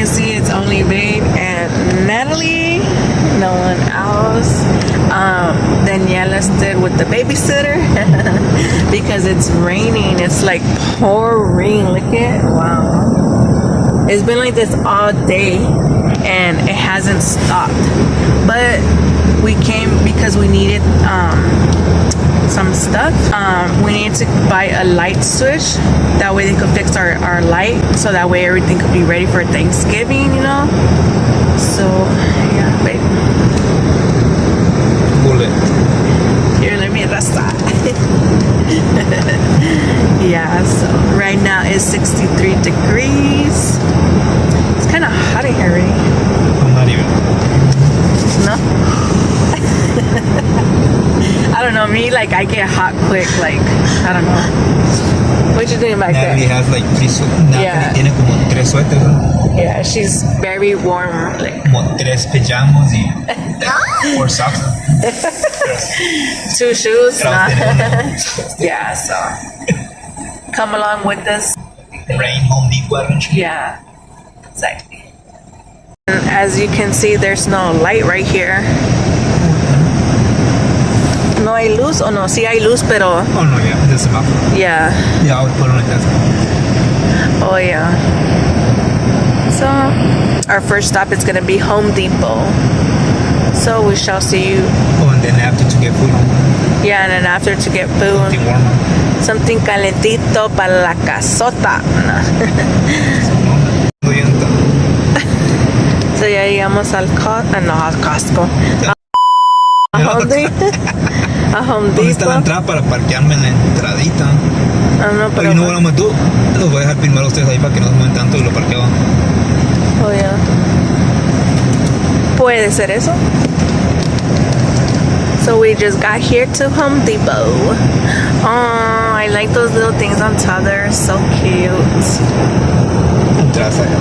can see, it's only Babe and Natalie. No one else. Daniela stood with the babysitter because it's raining. It's like pouring. Look at, wow. It's been like this all day and it hasn't stopped. But we came because we needed some stuff. We needed to buy a light switch. That way they could fix our light, so that way everything could be ready for Thanksgiving, you know? So, yeah, babe. Bullet. Here, let me rest that. Yeah, so right now it's 63 degrees. It's kind of hot in here already. I'm not even. No? I don't know, me, like, I get hot quick, like, I don't know. What you doing back there? Natalie has like Yeah. Tiene como 3 suéteres, ¿no? Yeah, she's very warm, like. Como 3 pajamas y 4 socks. 2 shoes. Nah. Traute, Yeah, so come along with us. Rain Home Depot adventure. Yeah, exactly. And as you can see, there's no light right here. No hay luz, o no, sí hay luz, pero Oh no, yeah, the semáforo. yeah. Yeah, I would put it like that. Oh yeah. So our first stop is gonna be Home Depot. So we shall see you. Oh, and then after to get food, Yeah, and then after to get food, something warmer. something calentito para la casota. So ya llegamos al Costco. A Home Depot. A Home ¿Dónde está la Depot. entrada para parquearme en la entradita? Ah, no, Pero pero. no, bueno, tú los voy a dejar primero a ustedes ahí para que no se muevan tanto y lo parqueo. Oh, yeah. Puede ser eso. So we just got here to Home Depot. Oh, I like those little things on top. They're so cute. Entradas allá.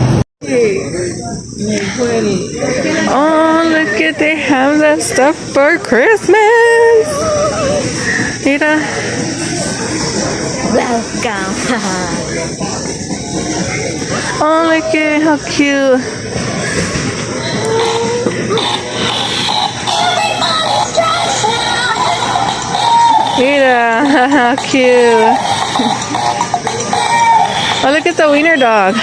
Oh, look at, they have that stuff for Christmas. Mira. Welcome. Oh, look at how cute. Mira, how cute. Oh, look at the wiener dog.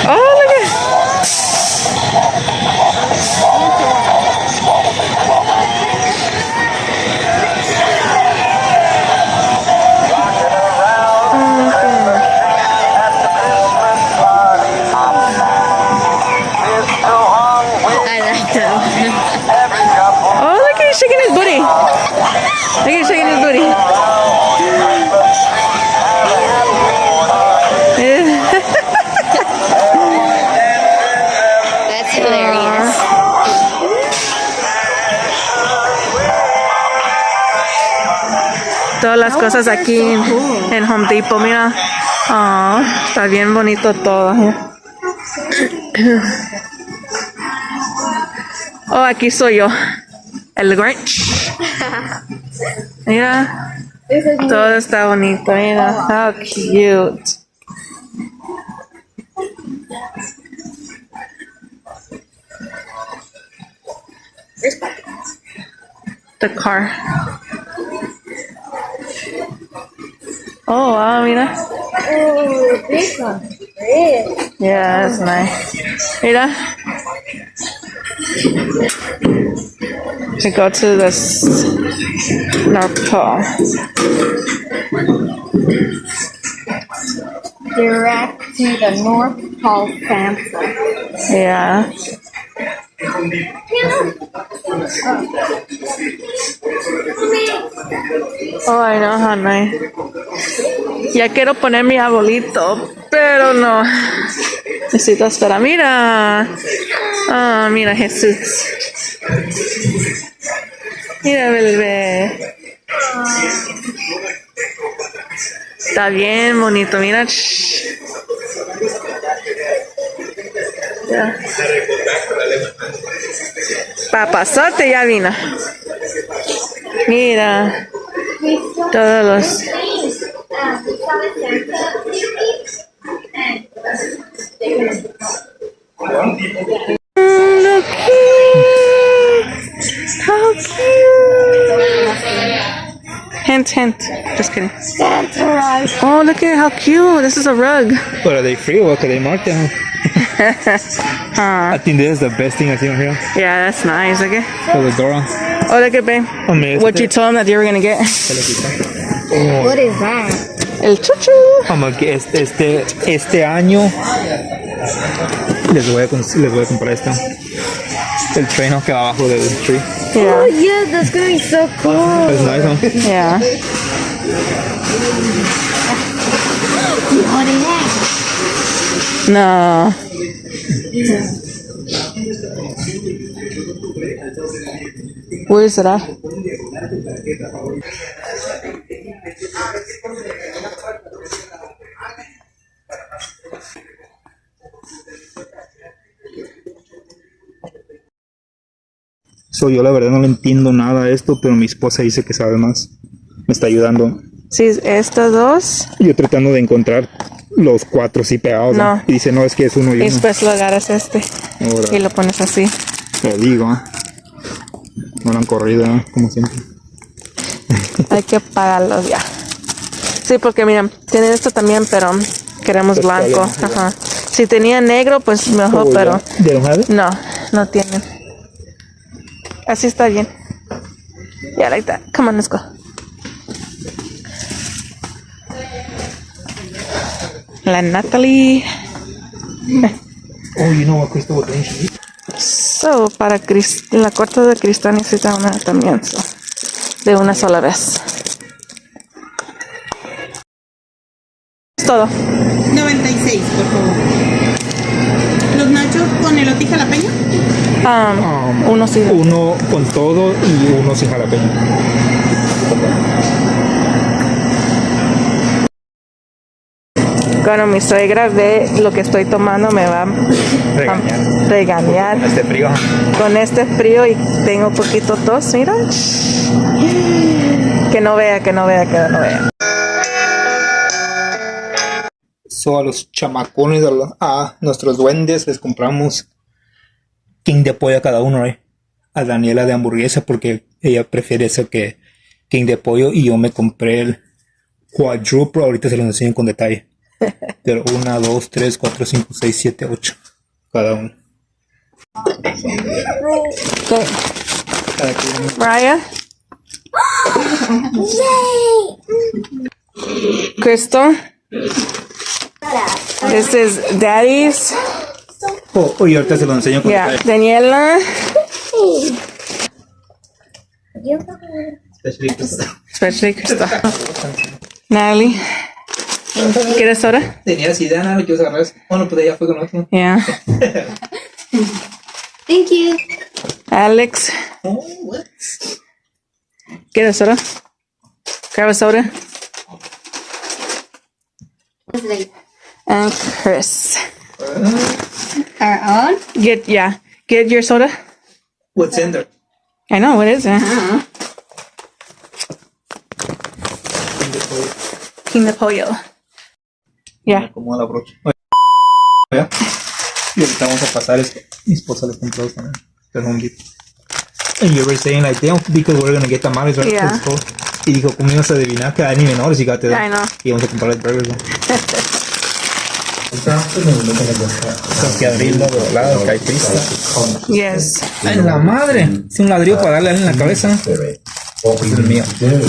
Oh, look at. I like them. Oh, look at he's shaking his booty. Look at he's shaking his booty. That's hilarious. Todas las cosas aquí en Home Depot, mira. Oh, está bien bonito todo. Oh, aquí soy yo, el Grinch. Mira, todo está bonito. Mira, how cute. The car. Oh, wow, mira. Oh, this one's great. Yeah, that's nice. Mira. We go to this North Pole. Direct to the North Pole Santa. Yeah. Oh, I know, how nice. Ya quiero poner mi arbolito, pero no. Necesito esperar. Mira. Ah, mira Jesús. Mira, bebé. Está bien bonito, mira. Ya. Papazote ya vino. Mira. Todos los... Look cute. How cute. Hint. Just kidding. Oh, look at how cute. This is a rug. But are they free or can they mark them? I think this is the best thing I see on here. Yeah, that's nice. Okay. For the Dora. Oh, look at babe. Oh, mira, What you told him that you were gonna get. Se le quita. What is that? El chuchu. Vamos, que este año les voy a comprar esta. El tren que va abajo del tree. Oh Yeah. yeah, that's gonna be so cool. Es nice, ¿no? Yeah. What is that? No. Where is it at? So, yo la verdad no le entiendo nada a esto, pero mi esposa dice que sabe más. Me está ayudando. Sí, estas dos. Yo tratando de encontrar los 4 sí pegados. No. Y dice, no, es que es uno y Y uno. después lo agarras Ahora, y lo pones así. te digo, no la han corrido, como siempre. Hay que pagarlos ya. Sí, porque mira, tienen esto también, pero queremos Pues blanco. está bien, Ajá. Si tenía negro, pues mejor, pero ¿De don't have it? no tienen. Así está bien. Yeah, like that. Come on, let's go. La Natalie. Oh, you know what Crystal would think she So, para la cuarta de cristal necesita una también. So, de una sola vez. Es todo. 96, por favor. ¿Los nachos con elote y jalapeño? Uno sí. Uno con todo y uno sin jalapeño. Cuando mi suegra ve lo que estoy tomando, me va a Regañar. regañar. Este frío. Con este frío y tengo poquito tos, mira. Que no vea. So, a los chamacones, a nuestros duendes, les compramos king de pollo a cada uno, ¿eh? A Daniela de hamburguesa porque ella prefiere eso que king de pollo, y yo me compré el quadruple. Ahorita se los enseño con detalle. Pero 1, 2, 3, 4, 5, 6, 7, 8 cada uno. Okay. Cada quien. Mariah. Crystal. This is Daddy's. Oh, y ahorita se los enseño con Yeah. detalle. Daniela. Especially Crystal. Natalie. ¿Quieres soda? Tenía idea, nada, que agarrar. Bueno, pues ella fue con otro. Yeah. Thank you. Alex. Oh, what? ¿Quieres soda? Grab a soda. What's it? And Chris. Our own? Get your soda. What's in there? I know, what is it? King de pollo. Yeah. Como la brocha. ¿Ya? Y ahorita vamos a pasar esto. Mi esposa le compró también. Del Home Depot. And you were saying like, damn, because we're gonna get tamales, right? Yeah. Y dijo, ¿cómo ibas a adivinar que ni menores y gate? I know. Y vamos a comprar los burgers, ¿no? Tengo que abrirlo de los lados, que hay pista. Yes. ¡Ay, la madre! Es un ladrillo para darle a él en la cabeza. What we Es el mío. need to do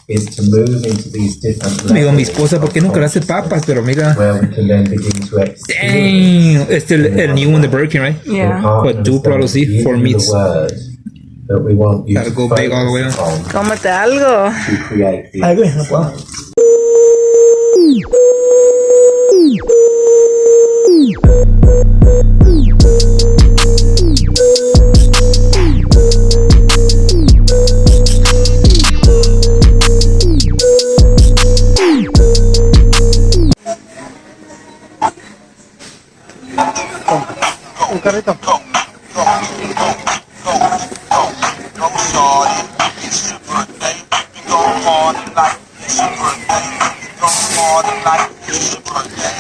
is to move into these different Digo, mi levels esposa, ¿por qué nunca le hace papas? Pero mira. where we can then begin to experience Dang! Este es el new one de Burger King, right? Yeah. But two products, sí, four meats. that we want you Gotta to go big all the way focus on Cómete algo. to create the Ay, güey, no puedo. Un carrito. Go shorty, it's your birthday. We go party like more than life. It's your birthday.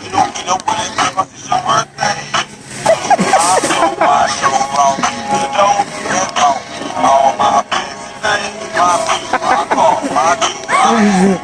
You don't get up with it because it's your birthday. My show wrong. You don't get wrong. All my busy things, my beat, my car, my key, my